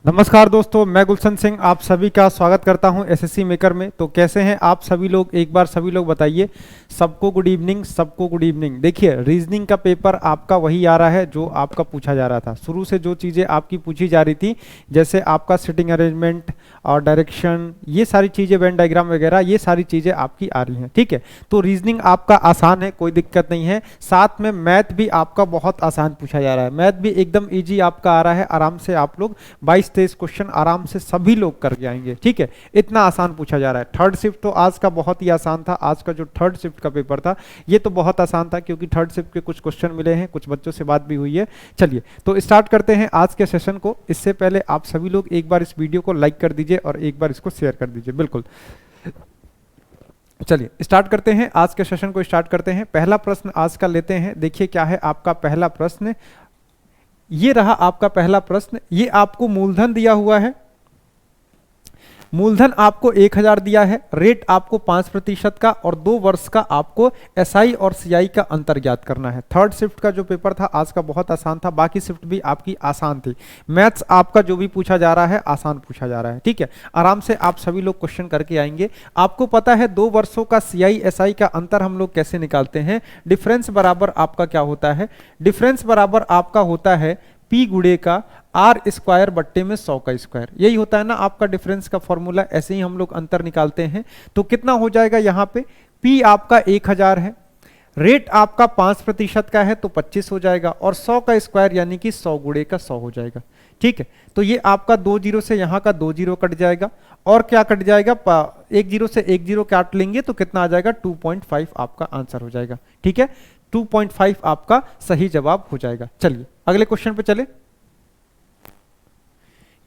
नमस्कार दोस्तों, मैं गुलशन सिंह आप सभी का स्वागत करता हूं एसएससी मेकर में। तो कैसे हैं आप सभी लोग, एक बार सभी लोग बताइए। सबको गुड इवनिंग, सबको गुड इवनिंग। देखिए, रीजनिंग का पेपर आपका वही आ रहा है जो आपका पूछा जा रहा था। शुरू से जो चीज़ें आपकी पूछी जा रही थी, जैसे आपका सिटिंग अरेंजमेंट और डायरेक्शन, ये सारी चीज़ें, वेन डायग्राम वगैरह, ये सारी चीज़ें आपकी आ रही हैं। ठीक है, तो रीजनिंग आपका आसान है, कोई दिक्कत नहीं है। साथ में मैथ भी आपका बहुत आसान पूछा जा रहा है। मैथ भी एकदम ईजी आपका आ रहा है। आराम से आप लोग 22-23 क्वेश्चन आराम से सभी लोग कर जाएंगे। ठीक है, इतना आसान पूछा जा रहा है। थर्ड शिफ्ट तो आज का बहुत ही आसान था। आज का जो थर्ड शिफ्ट का पेपर था ये तो बहुत आसान था, क्योंकि थर्ड शिफ्ट के कुछ क्वेश्चन मिले हैं, कुछ बच्चों से बात भी हुई है। चलिए तो स्टार्ट करते हैं आज के सेशन को। इससे पहले आप सभी लोग एक बार इस वीडियो को लाइक कर दीजिए और एक बार इसको शेयर कर दीजिए। बिल्कुल, चलिए स्टार्ट करते हैं आज के सेशन को। स्टार्ट करते हैं, पहला प्रश्न आज का लेते हैं। देखिए क्या है आपका पहला प्रश्न। ये रहा आपका पहला प्रश्न। ये आपको मूलधन दिया हुआ है। मूलधन आपको 1000 दिया है। रेट आपको 5% का और 2 वर्ष का आपको एसआई और सीआई का अंतर ज्ञात करना है। थर्ड शिफ्ट का जो पेपर था आज का बहुत आसान था। बाकी शिफ्ट भी आपकी आसान थी। मैथ्स आपका जो भी पूछा जा रहा है आसान पूछा जा रहा है। ठीक है, आराम से आप सभी लोग क्वेश्चन करके आएंगे। आपको पता है 2 वर्षों का सीआई एसआई का अंतर हम लोग कैसे निकालते हैं। डिफरेंस बराबर आपका क्या होता है, डिफरेंस बराबर आपका होता है P गुणे का आर स्क्वायर बट्टे में 100 का स्क्वायर। यही होता है ना आपका डिफरेंस का फॉर्मूला। ऐसे ही हम लोग अंतर निकालते हैं। तो कितना हो जाएगा यहाँ पे, P आपका 1000 है, रेट आपका 5% का है तो 25 हो जाएगा, और 100 का स्क्वायर यानी कि 100 गुणे का 100 हो जाएगा। ठीक है, तो ये आपका 2 जीरो से यहाँ का 2 जीरो कट जाएगा, और क्या कट जाएगा, 1 जीरो से 1 जीरो काट लेंगे तो कितना आ जाएगा, 2.5 आपका आंसर हो जाएगा। ठीक है, 2.5 आपका सही जवाब हो जाएगा। चलिए अगले क्वेश्चन पे चले।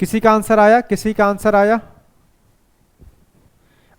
किसी का आंसर आया, किसी का आंसर आया?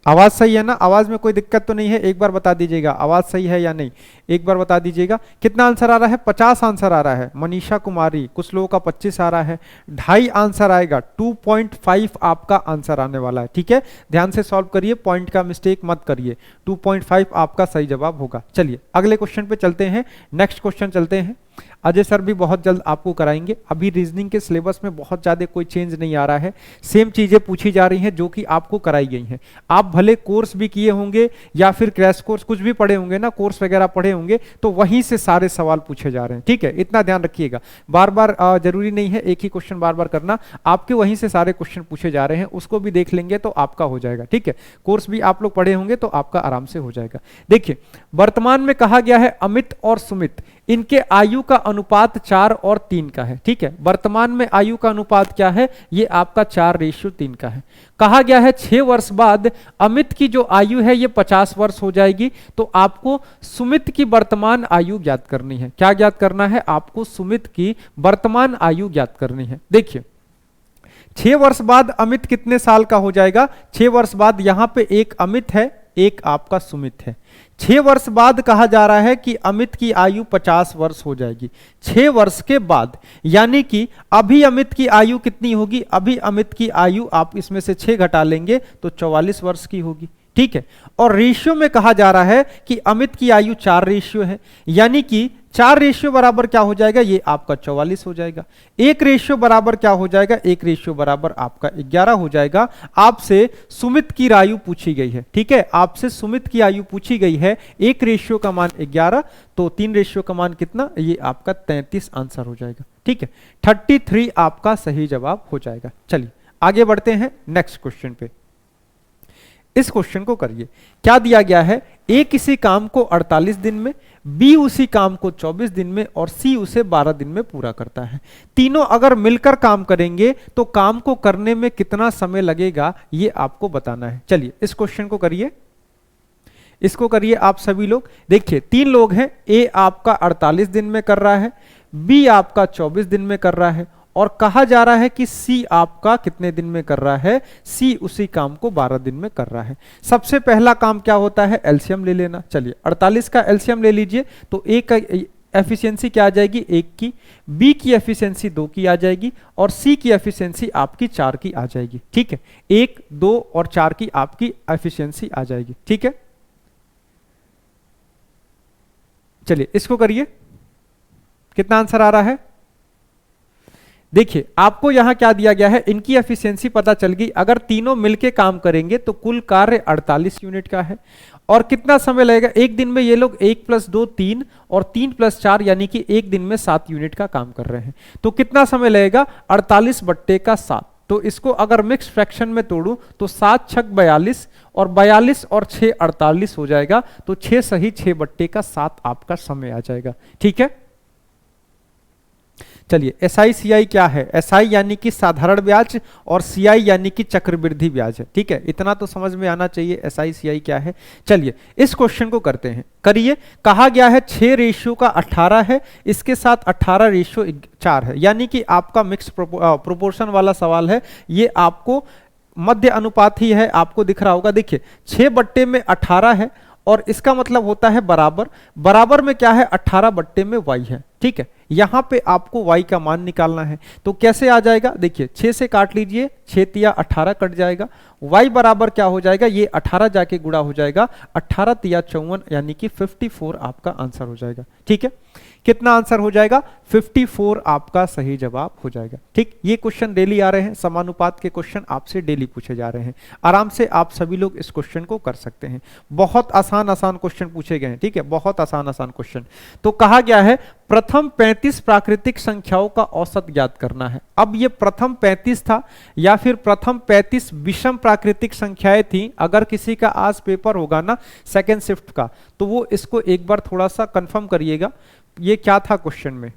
आवाज सही है ना? आवाज में कोई दिक्कत तो नहीं है? एक बार बता दीजिएगा आवाज सही है या नहीं, एक बार बता दीजिएगा। कितना आंसर आ रहा है? 50 आंसर आ रहा है। मनीषा कुमारी, कुछ लोगों का 25 आ रहा है। 2.5 आंसर आएगा, 2.5 आपका आंसर आने वाला है। ठीक है, ध्यान से सॉल्व करिए, पॉइंट का मिस्टेक मत करिए। 2.5 आपका सही जवाब होगा। चलिए अगले क्वेश्चन पे चलते हैं, नेक्स्ट क्वेश्चन चलते हैं। अजय सर भी बहुत जल्द आपको कराएंगे। अभी रीजनिंग के सिलेबस में बहुत ज़्यादा कोई चेंज नहीं आ रहा है। सेम चीज़ें पूछी जा रही हैं जो कि आपको कराई गई हैं। आप भले कोर्स भी किए होंगे या फिर क्रैश कोर्स कुछ भी पढ़े होंगे ना, कोर्स वगैरह पढ़े होंगे, तो वहीं से सारे सवाल पूछे जा रहे हैं। ठीक है, इतना ध्यान रखिएगा। बार बार जरूरी नहीं है एक ही क्वेश्चन बार बार करना, आपके वहीं से सारे क्वेश्चन पूछे जा रहे हैं। उसको भी देख लेंगे तो आपका हो जाएगा। ठीक है, कोर्स भी आप लोग पढ़े होंगे तो आपका आराम से हो जाएगा। देखिए, वर्तमान में कहा गया है अमित और सुमित, इनके आयु का अनुपात 4 और 3 का है। ठीक है, वर्तमान में आयु का अनुपात क्या है, ये आपका 4:3 का है। कहा गया है 6 वर्ष बाद अमित की जो आयु है ये 50 वर्ष हो जाएगी। तो आपको सुमित की वर्तमान आयु ज्ञात करनी है। क्या ज्ञात करना है आपको? सुमित की वर्तमान आयु ज्ञात करनी है। देखिए, 6 वर्ष बाद अमित कितने साल का हो जाएगा? 6 वर्ष बाद यहां पे एक अमित है, एक आपका सुमित है। 6 वर्ष बाद कहा जा रहा है कि अमित की आयु 50 वर्ष हो जाएगी। 6 वर्ष के बाद, यानी कि अभी अमित की आयु कितनी होगी? अभी अमित की आयु आप इसमें से 6 घटा लेंगे तो 44 वर्ष की होगी। ठीक है, और रेशियो में कहा जा रहा है कि अमित की आयु 4 रेशियो है, यानी कि 4 रेशियो बराबर क्या हो जाएगा? ये आपका 44 हो जाएगा। 1 रेशियो बराबर क्या हो जाएगा? 1 रेशियो बराबर आपका 11 हो जाएगा। आपसे सुमित की आयु पूछी गई है। ठीक है, आपसे सुमित की आयु पूछी गई है। 1 रेशियो का मान 11, तो 3 रेशियो का मान कितना? ये आपका 33 आंसर हो जाएगा। ठीक है, 33 आपका सही जवाब हो जाएगा। चलिए आगे बढ़ते हैं नेक्स्ट क्वेश्चन पे। इस क्वेश्चन को करिए। क्या दिया गया है? ए किसी काम को 48 दिन में, बी उसी काम को 24 दिन में और सी उसे 12 दिन में पूरा करता है। तीनों अगर मिलकर काम करेंगे तो काम को करने में कितना समय लगेगा, ये आपको बताना है। चलिए इस क्वेश्चन को करिए, इसको करिए आप सभी लोग। देखिए 3 लोग हैं, ए आपका 48 दिन में कर रहा है, बी आपका 24 दिन में कर रहा है, और कहा जा रहा है कि सी आपका कितने दिन में कर रहा है? सी उसी काम को 12 दिन में कर रहा है। सबसे पहला काम क्या होता है? एलसीएम ले लेना। चलिए 48 का एलसीएम ले लीजिए, तो ए का एफिशिएंसी क्या आ जाएगी? 1 की, बी की एफिशिएंसी 2 की आ जाएगी, और सी की एफिशिएंसी आपकी 4 की आ जाएगी। ठीक है, 1, 2 और 4 की आपकी एफिशिएंसी आ जाएगी। ठीक है, चलिए इसको करिए। कितना आंसर आ रहा है? देखिए आपको यहां क्या दिया गया है, इनकी एफिशिएंसी पता चल गई। अगर तीनों मिलके काम करेंगे तो कुल कार्य 48 यूनिट का है। और कितना समय लगेगा, एक दिन में ये लोग 1 + 2 3 और 3 + 4 यानी कि एक दिन में 7 यूनिट का काम कर रहे हैं। तो कितना समय लगेगा, 48/7। तो इसको अगर मिक्स फ्रैक्शन में तोड़ूं तो 7 × 6 42 और 42 और 6 48 हो जाएगा। तो 6 सही 6/7 आपका समय आ जाएगा। ठीक है, चलिए SI/CI क्या है, SI यानी कि साधारण ब्याज और CI यानी कि चक्रवृद्धि ब्याज है। ठीक है, इतना तो समझ में आना चाहिए SI/CI क्या है। चलिए इस क्वेश्चन को करते हैं, करिए। कहा गया है 6 रेशियो का 18 है, इसके साथ 18:4 है, यानी कि आपका मिक्स प्रोपोर्शन वाला सवाल है। ये आपको मध्य अनुपात ही है, आपको दिख रहा होगा। देखिए 6/18 है और इसका मतलब होता है बराबर। बराबर में क्या है, 18/y है। ठीक है, यहां पे आपको y का मान निकालना है। तो कैसे आ जाएगा, देखिए 6 से काट लीजिए, 6 × 18 कट जाएगा। y बराबर क्या हो जाएगा, ये 18 जाके गुणा हो जाएगा, 18 × 54 यानी कि 54 आपका आंसर हो जाएगा। ठीक है, कितना आंसर हो जाएगा, 54 आपका सही जवाब हो जाएगा। ठीक, ये क्वेश्चन डेली आ रहे हैं, समानुपात के क्वेश्चन आपसे डेली पूछे जा रहे हैं। आराम से आप सभी लोग इस क्वेश्चन को कर सकते हैं। बहुत आसान आसान क्वेश्चन पूछे गए हैं। ठीक है, बहुत आसान आसान क्वेश्चन। तो कहा गया है प्रथम 35 प्राकृतिक संख्याओं का औसत ज्ञात करना है। अब ये प्रथम 35 था या फिर प्रथम 35 विषम प्राकृतिक संख्याएं थी। अगर किसी का आज पेपर होगा ना सेकेंड शिफ्ट का, तो वो इसको एक बार थोड़ा सा कंफर्म करिएगा, ये क्या था क्वेश्चन में।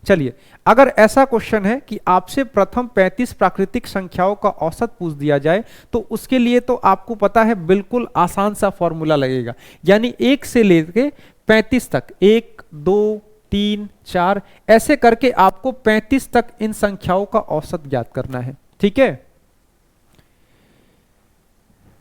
चलिए, अगर ऐसा क्वेश्चन है कि आपसे प्रथम 35 प्राकृतिक संख्याओं का औसत पूछ दिया जाए, तो उसके लिए तो आपको पता है बिल्कुल आसान सा फॉर्मूला लगेगा। यानी 1 से लेके 35 तक, 1 2 3 4 ऐसे करके आपको 35 तक इन संख्याओं का औसत ज्ञात करना है। ठीक है,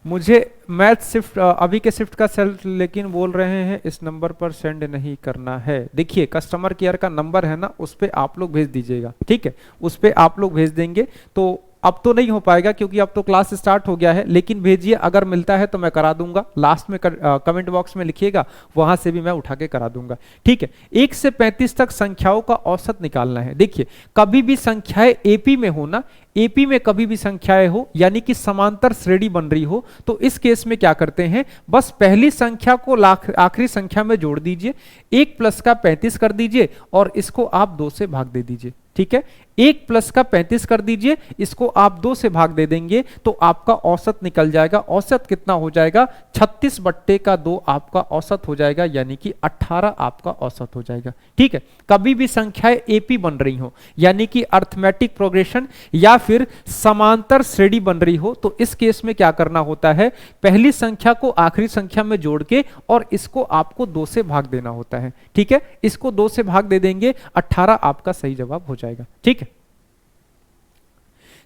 मुझे मैथ शिफ्ट अभी के शिफ्ट का सेल लेकिन बोल रहे हैं इस नंबर पर सेंड नहीं करना है। देखिए कस्टमर केयर का नंबर है ना, उस पर आप लोग भेज दीजिएगा। ठीक है, उस पर आप लोग भेज देंगे। तो अब तो नहीं हो पाएगा क्योंकि अब तो क्लास स्टार्ट हो गया है, लेकिन भेजिए, अगर मिलता है तो मैं करा दूंगा। लास्ट में कमेंट बॉक्स में लिखिएगा, वहां से भी मैं उठा के करा दूंगा। ठीक है, 1 से 35 तक संख्याओं का औसत निकालना है। देखिए कभी भी संख्याएं एपी में हो ना, एपी में कभी भी संख्याएं हो यानी कि समांतर श्रेणी बन रही हो, तो इस केस में क्या करते हैं, बस पहली संख्या को आखिरी संख्या में जोड़ दीजिए, 1 + का 35 कर दीजिए और इसको आप 2 से भाग दे दीजिए। ठीक है, 1 + का 35 कर दीजिए, इसको आप 2 से भाग दे देंगे तो आपका औसत निकल जाएगा। औसत कितना हो जाएगा, 36/2 आपका औसत हो जाएगा, यानी कि 18 आपका औसत हो जाएगा। ठीक है, कभी भी संख्याएं एपी बन रही हो यानी कि अर्थमेटिक प्रोग्रेशन या फिर समांतर श्रेणी बन रही हो, तो इस केस में क्या करना होता है, पहली संख्या को आखिरी संख्या में जोड़ के और इसको आपको 2 से भाग देना होता है। ठीक है, इसको 2 से भाग दे देंगे, 18 आपका सही जवाब हो जाएगा। ठीक है,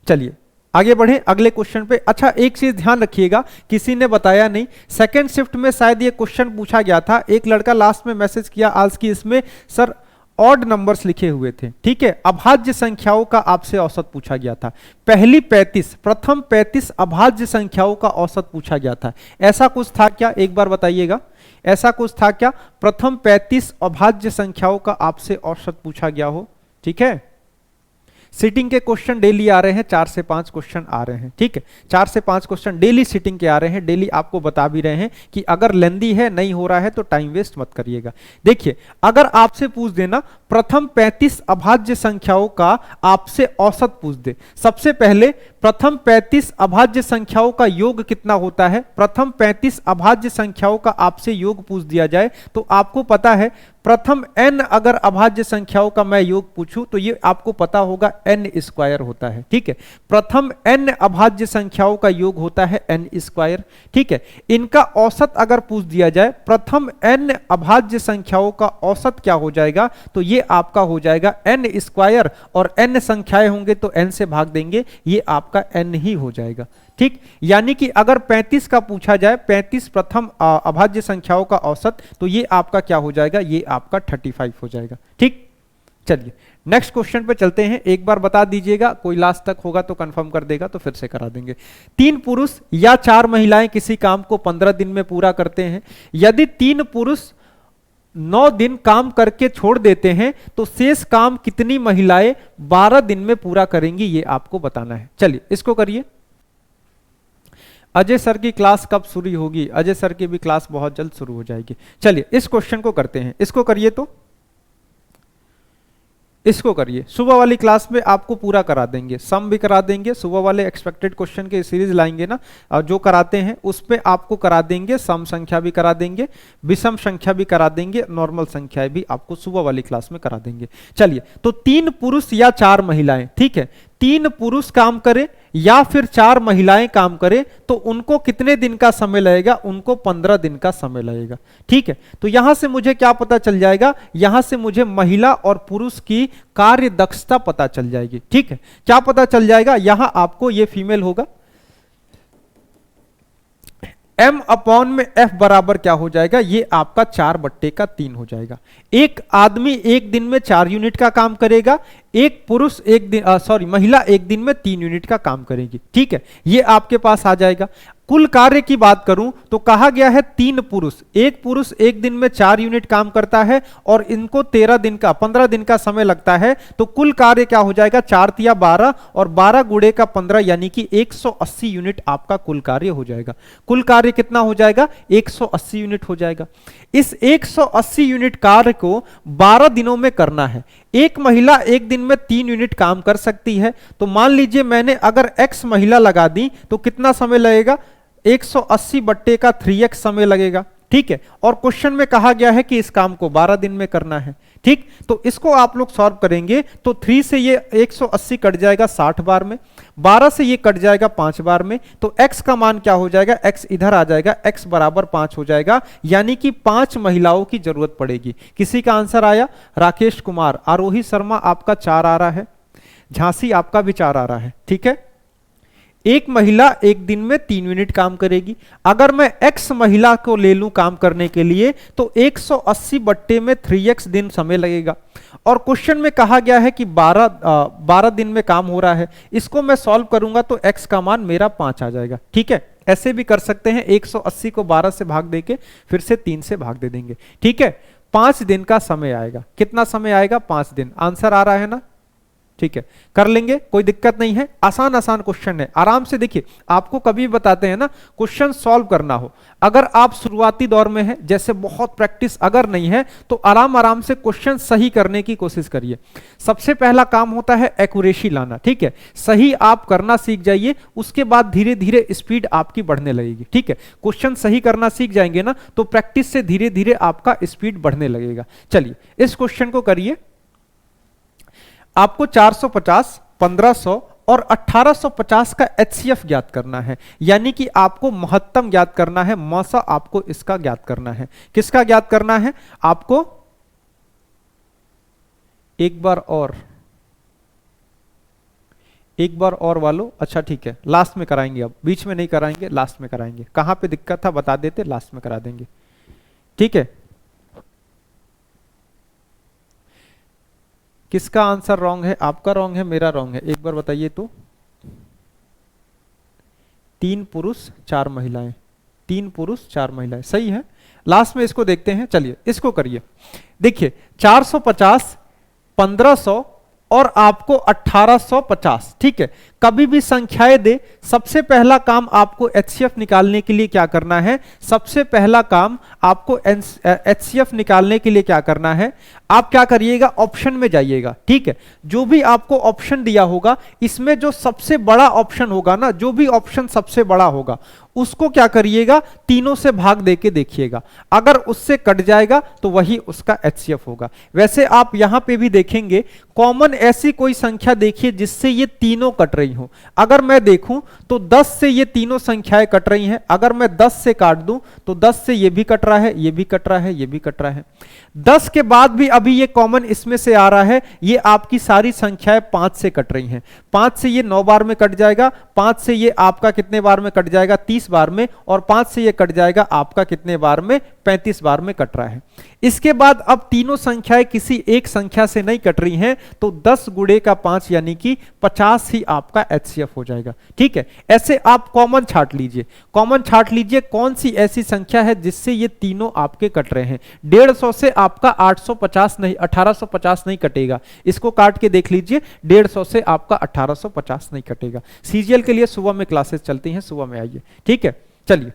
चलिए आगे बढ़े अगले क्वेश्चन पे। अच्छा एक चीज ध्यान रखिएगा, किसी ने बताया नहीं, सेकेंड शिफ्ट में शायद ये क्वेश्चन पूछा गया था। एक लड़का लास्ट में मैसेज किया आज की इसमें, सर ऑड नंबर्स लिखे हुए थे। ठीक है, अभाज्य संख्याओं का आपसे औसत पूछा गया था। पहली 35 प्रथम 35 अभाज्य संख्याओं का औसत पूछा गया था। ऐसा कुछ था क्या, एक बार बताइएगा, ऐसा कुछ था क्या, प्रथम 35 अभाज्य संख्याओं का आपसे औसत पूछा गया हो। ठीक है, सिटिंग के क्वेश्चन डेली आ रहे हैं, 4 से 5 क्वेश्चन आ रहे हैं। ठीक है, 4 से 5 क्वेश्चन डेली सिटिंग के आ रहे हैं। डेली आपको बता भी रहे हैं कि अगर लेंदी है, नहीं हो रहा है तो टाइम वेस्ट मत करिएगा। देखिए अगर आपसे पूछ देना प्रथम 35 अभाज्य संख्याओं का आपसे औसत पूछ दे, सबसे पहले प्रथम 35 अभाज्य संख्याओं का योग कितना होता है, प्रथम 35 अभाज्य संख्याओं का आपसे योग पूछ दिया जाए तो आपको पता है प्रथम n अगर अभाज्य संख्याओं का मैं योग पूछूं तो ये आपको पता होगा n² होता है। ठीक है, प्रथम n अभाज्य संख्याओं का योग होता है n²। ठीक है, इनका औसत अगर पूछ दिया जाए, प्रथम n अभाज्य संख्याओं का औसत क्या हो जाएगा, तो ये आपका हो जाएगा n² और n संख्याएं होंगे तो n से भाग देंगे, ये आपका n ही हो जाएगा। ठीक, यानी कि अगर 35 का पूछा जाए, 35 प्रथम अभाज्य संख्याओं का औसत, तो ये आपका क्या हो जाएगा, ये आपका 35 हो जाएगा। ठीक, चलिए नेक्स्ट क्वेश्चन पे चलते हैं। एक बार बता दीजिएगा, कोई लास्ट तक होगा तो कंफर्म कर देगा तो फिर से करा देंगे। 3 पुरुष या 4 महिलाएं किसी काम को 15 दिन में पूरा करते हैं। यदि 3 पुरुष 9 दिन काम करके छोड़ देते हैं तो शेष काम कितनी महिलाएं 12 दिन में पूरा करेंगी, ये आपको बताना है। चलिए इसको करिए। अजय सर की क्लास कब शुरू होगी? अजय सर की भी क्लास बहुत जल्द शुरू हो जाएगी। चलिए इस क्वेश्चन को करते हैं, इसको करिए। तो इसको करिए, सुबह वाली क्लास में आपको पूरा करा देंगे, सम भी करा देंगे, सुबह वाले एक्सपेक्टेड क्वेश्चन के सीरीज लाएंगे ना, और जो कराते हैं उस पे आपको करा देंगे, सम संख्या भी करा देंगे, विषम संख्या भी करा देंगे, नॉर्मल संख्याएं भी आपको सुबह वाली क्लास में करा देंगे। चलिए, तो 3 पुरुष या 4 महिलाएं, ठीक है, 3 पुरुष काम करें या फिर 4 महिलाएं काम करें तो उनको कितने दिन का समय लगेगा? उनको 15 दिन का समय लगेगा। ठीक है, तो यहां से मुझे क्या पता चल जाएगा? यहां से मुझे महिला और पुरुष की कार्य दक्षता पता चल जाएगी। ठीक है, क्या पता चल जाएगा? यहां आपको ये फीमेल होगा, m अपॉन में f बराबर क्या हो जाएगा? ये आपका 4/3 हो जाएगा। एक आदमी एक दिन में 4 यूनिट का काम करेगा, एक पुरुष महिला एक दिन में 3 यूनिट का काम करेगी। ठीक है, ये आपके पास आ जाएगा। कुल कार्य की बात करूं तो कहा गया है 3 पुरुष, एक पुरुष एक दिन में 4 यूनिट काम करता है और इनको 15 दिन का समय लगता है, तो कुल कार्य क्या हो जाएगा? 4 तिया 12 और 12 गुणे का 15 यानी कि 180 यूनिट आपका कुल कार्य हो जाएगा। कुल कार्य कितना हो जाएगा? 180 यूनिट हो जाएगा। इस 180 यूनिट कार्य को 12 दिनों में करना है। एक महिला एक दिन में 3 यूनिट काम कर सकती है, तो मान लीजिए मैंने अगर x महिला लगा दी तो कितना समय लगेगा? 180/3x समय लगेगा। ठीक है, और क्वेश्चन में कहा गया है कि इस काम को 12 दिन में करना है। ठीक, तो इसको आप लोग सॉल्व करेंगे तो 3 से ये 180 कट जाएगा 60 बार में, 12 से ये कट जाएगा 5 बार में, तो x का मान क्या हो जाएगा? x इधर आ जाएगा, x बराबर 5 हो जाएगा, यानी कि 5 महिलाओं की जरूरत पड़ेगी। किसी का आंसर आया? राकेश कुमार, आरोही शर्मा आपका 4 आ रहा है, झांसी आपका भी 4 आ रहा है। ठीक है, एक महिला एक दिन में 3 यूनिट काम करेगी। अगर मैं x महिला को ले लूं काम करने के लिए तो 180/3x दिन समय लगेगा, और क्वेश्चन में कहा गया है कि 12 दिन में काम हो रहा है। इसको मैं सॉल्व करूंगा तो x का मान मेरा 5 आ जाएगा। ठीक है, ऐसे भी कर सकते हैं, 180 को 12 से भाग देके फिर से 3 से भाग दे देंगे। ठीक है, 5 दिन का समय आएगा। कितना समय आएगा? 5 दिन। आंसर आ रहा है ना? ठीक है, कर लेंगे, कोई दिक्कत नहीं है। आसान आसान क्वेश्चन है, आराम से देखिए। आपको कभी बताते हैं ना क्वेश्चन सॉल्व करना हो, अगर आप शुरुआती दौर में हैं, जैसे बहुत प्रैक्टिस अगर नहीं है, तो आराम से क्वेश्चन सही करने की कोशिश करिए। सबसे पहला काम होता है एक्यूरेसी लाना। ठीक है, सही आप करना सीख जाइए, उसके बाद धीरे धीरे स्पीड आपकी बढ़ने लगेगी। ठीक है, क्वेश्चन सही करना सीख जाएंगे ना तो प्रैक्टिस से धीरे धीरे आपका स्पीड बढ़ने लगेगा। चलिए इस क्वेश्चन को करिए। आपको 450, 1500 और 1850 का HCF ज्ञात करना है, यानी कि आपको महत्तम ज्ञात करना है, मौसा आपको इसका ज्ञात करना है। किसका ज्ञात करना है? आपको एक बार और वालों, अच्छा ठीक है, लास्ट में कराएंगे, अब बीच में नहीं कराएंगे, लास्ट में कराएंगे। कहां पे दिक्कत था बता देते, लास्ट में करा देंगे। ठीक है, किसका आंसर रॉन्ग है? आपका रॉन्ग है, मेरा रॉन्ग है, एक बार बताइए तो। 3 पुरुष 4 महिलाएं, 3 पुरुष 4 महिलाएं, सही है। लास्ट में इसको देखते हैं। चलिए इसको करिए। देखिए 450, 1500 और आपको 1850। ठीक है, कभी भी संख्याएं दे, सबसे पहला काम आपको HCF निकालने के लिए क्या करना है? सबसे पहला काम आपको HCF निकालने के लिए क्या करना है? आप क्या करिएगा? ऑप्शन में जाइएगा। ठीक है, जो भी आपको ऑप्शन दिया होगा, इसमें जो सबसे बड़ा ऑप्शन होगा ना, जो भी ऑप्शन सबसे बड़ा होगा उसको क्या करिएगा? तीनों से भाग देके देखिएगा, अगर उससे कट जाएगा तो वही उसका HCF होगा। वैसे आप यहां पे भी देखेंगे, कॉमन ऐसी कोई संख्या देखिए जिससे ये तीनों कट रही हो। अगर मैं देखूं तो 10 से ये तीनों संख्याएं कट रही हैं। अगर मैं 10 से काट दूं तो 10 से ये भी कट रहा है, ये भी कट रहा है, ये भी कट रहा है। 10 के बाद भी अभी ये कॉमन इसमें से आ रहा है, ये आपकी सारी संख्याएं 5 से कट रही हैं। 5 से ये 9 बार में कट जाएगा, 5 से ये आपका कितने बार में कट जाएगा? 30 बार में, और 5 से ये कट जाएगा आपका कितने बार में? 35 बार में कट रहा है। इसके बाद अब तीनों संख्याएं किसी एक संख्या से नहीं कट रही हैं, तो 10 गुणे का 5 यानी कि 50 ही आपका HCF हो जाएगा। ठीक है, ऐसे आप कॉमन छाट लीजिए, कॉमन छाट लीजिए कौन सी ऐसी संख्या है जिससे ये तीनों आपके कट रहे हैं। 150 से आपका 850 नहीं 1850 नहीं कटेगा, इसको काट के देख लीजिए, 150 से आपका 1850 नहीं कटेगा। सीजीएल के लिए सुबह में क्लासेस चलती हैं, सुबह में आइए। ठीक है, चलिए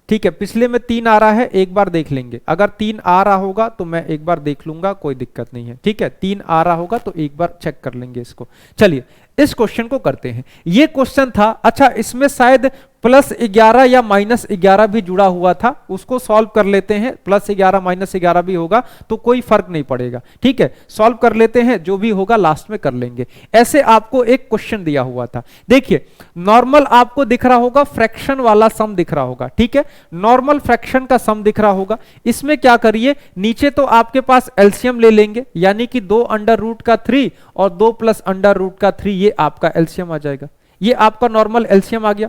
ठीक है, पिछले में 3 आ रहा है, एक बार देख लेंगे। अगर 3 आ रहा होगा तो मैं एक बार देख लूंगा, कोई दिक्कत नहीं है। ठीक है, 3 आ रहा होगा तो एक बार चेक कर लेंगे इसको। चलिए इस क्वेश्चन को करते हैं। ये क्वेश्चन था, अच्छा इसमें शायद +11 या -11 भी जुड़ा हुआ था, उसको सॉल्व कर लेते हैं। +11 -11 भी होगा तो कोई फर्क नहीं पड़ेगा। ठीक है, सॉल्व कर लेते हैं, जो भी होगा लास्ट में कर लेंगे। ऐसे आपको एक क्वेश्चन दिया हुआ था, देखिए नॉर्मल आपको दिख रहा होगा, फ्रैक्शन वाला सम दिख रहा होगा। ठीक है, नॉर्मल फ्रैक्शन का सम दिख रहा होगा। इसमें क्या करिए, नीचे तो आपके पास एलसीएम ले लेंगे, यानी कि 2√3 और 2 + √3, ये आपका एलसीएम आ जाएगा। ये आपका नॉर्मल एलसीएम आ गया।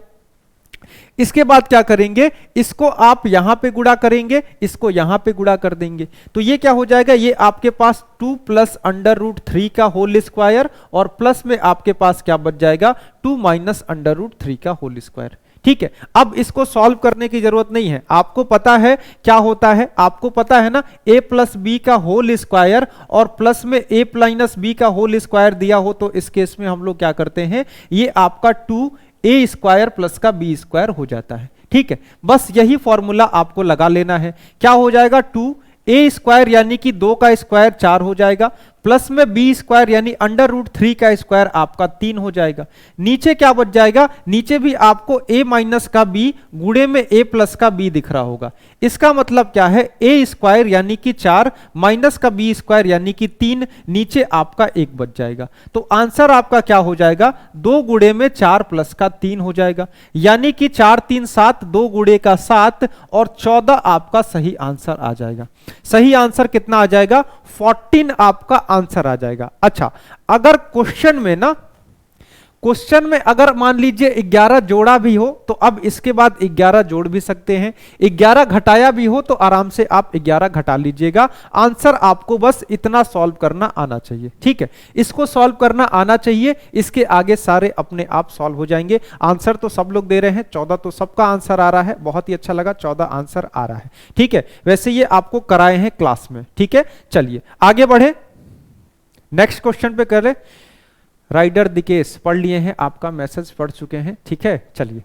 इसके बाद क्या करेंगे, इसको आप यहां पे गुणा करेंगे, इसको यहां पे गुणा कर देंगे, तो ये क्या हो जाएगा, ये आपके पास 2 + √3 का होल स्क्वायर, और प्लस में आपके पास क्या बच जाएगा, 2 - √3 का होल स्क्वायर। ठीक है, अब इसको सॉल्व करने की जरूरत नहीं है, आपको पता है क्या होता है, आपको पता है ना, a + b का होल स्क्वायर और प्लस में a - b का होल स्क्वायर दिया हो तो इस केस में हम लोग क्या करते हैं, ये आपका 2a² प्लस का b² हो जाता है। ठीक है, बस यही फॉर्मूला आपको लगा लेना है। क्या हो जाएगा, 2a² यानी कि 2 का स्क्वायर 4 हो जाएगा, प्लस में b² यानी √3 का स्क्वायर आपका 3 हो जाएगा। नीचे क्या बच जाएगा, नीचे भी आपको a- का b गुणे में a + का b दिख रहा होगा। इसका मतलब क्या है, a² यानी कि 4 माइनस का b² यानी कि 3, नीचे आपका 1 बच जाएगा। तो आंसर आपका क्या हो जाएगा, 2 गुणे में 4 + का 3 हो जाएगा, यानी कि 4 × 3 = 7, 2 गुणे का 7 और 14 आपका सही आंसर आ जाएगा। सही आंसर कितना आ जाएगा, 14 आपका आंसर आ जाएगा। अच्छा, अगर क्वेश्चन में अगर मान लीजिए 11 जोड़ा भी हो तो अब इसके बाद 11 जोड़ भी सकते हैं, 11 घटाया भी हो तो आराम से आप 11 घटा लीजिएगा। आंसर आपको बस इतना सॉल्व करना आना चाहिए। ठीक है, इसको सॉल्व करना आना चाहिए, इसके आगे सारे अपने आप सॉल्व हो जाएंगे। आंसर तो सब लोग दे रहे हैं, 14 तो सबका आंसर आ रहा है, बहुत ही अच्छा लगा, 14 आंसर आ रहा है। ठीक है, वैसे ये आपको कराए हैं क्लास में। ठीक है, चलिए आगे बढ़े, नेक्स्ट क्वेश्चन पे करें। राइडर दिकेश पढ़ लिए हैं, आपका मैसेज पढ़ चुके हैं। ठीक है, चलिए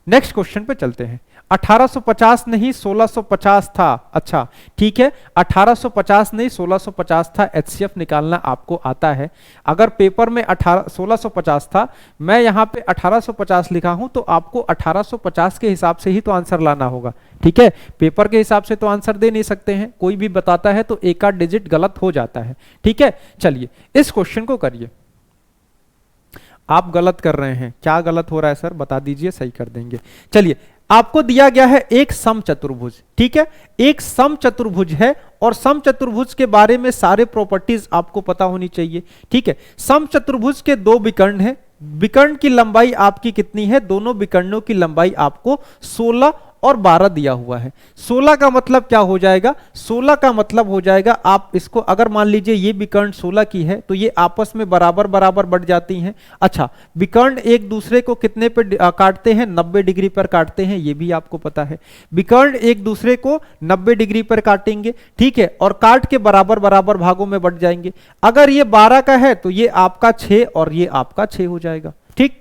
नेक्स्ट क्वेश्चन पे चलते हैं। 1850 नहीं 1650 था। अच्छा ठीक है, 1850 नहीं 1650 था, HCF निकालना आपको आता है। अगर पेपर में 1650 था, मैं यहाँ पे 1850 लिखा हूं, तो आपको 1850 के हिसाब से ही तो आंसर लाना होगा। ठीक है, पेपर के हिसाब से तो आंसर दे नहीं सकते हैं, कोई भी बताता है तो एक आध डिजिट गलत हो जाता है। ठीक है, चलिए इस क्वेश्चन को करिए। आप गलत कर रहे हैं, क्या गलत हो रहा है सर बता दीजिए, सही कर देंगे। चलिए, आपको दिया गया है एक समचतुर्भुज। ठीक है, एक समचतुर्भुज है और समचतुर्भुज के बारे में सारे प्रॉपर्टीज आपको पता होनी चाहिए। ठीक है, समचतुर्भुज के 2 विकर्ण हैं, विकर्ण की लंबाई आपकी कितनी है, दोनों विकर्णों की लंबाई आपको 16 और 12 दिया हुआ है। 16 का मतलब क्या हो जाएगा, 16 का मतलब हो जाएगा, आप इसको अगर मान लीजिए ये विकर्ण 16 की है तो ये आपस में बराबर बराबर बढ़ जाती हैं। अच्छा, विकर्ण एक दूसरे को कितने पे काटते हैं, 90 डिग्री पर काटते हैं, ये भी आपको पता है। विकर्ण एक दूसरे को 90 डिग्री पर काटेंगे। ठीक है, और काट के बराबर बराबर भागों में बढ़ जाएंगे। अगर ये 12 का है तो ये आपका 6 और ये आपका 6 हो जाएगा। ठीक,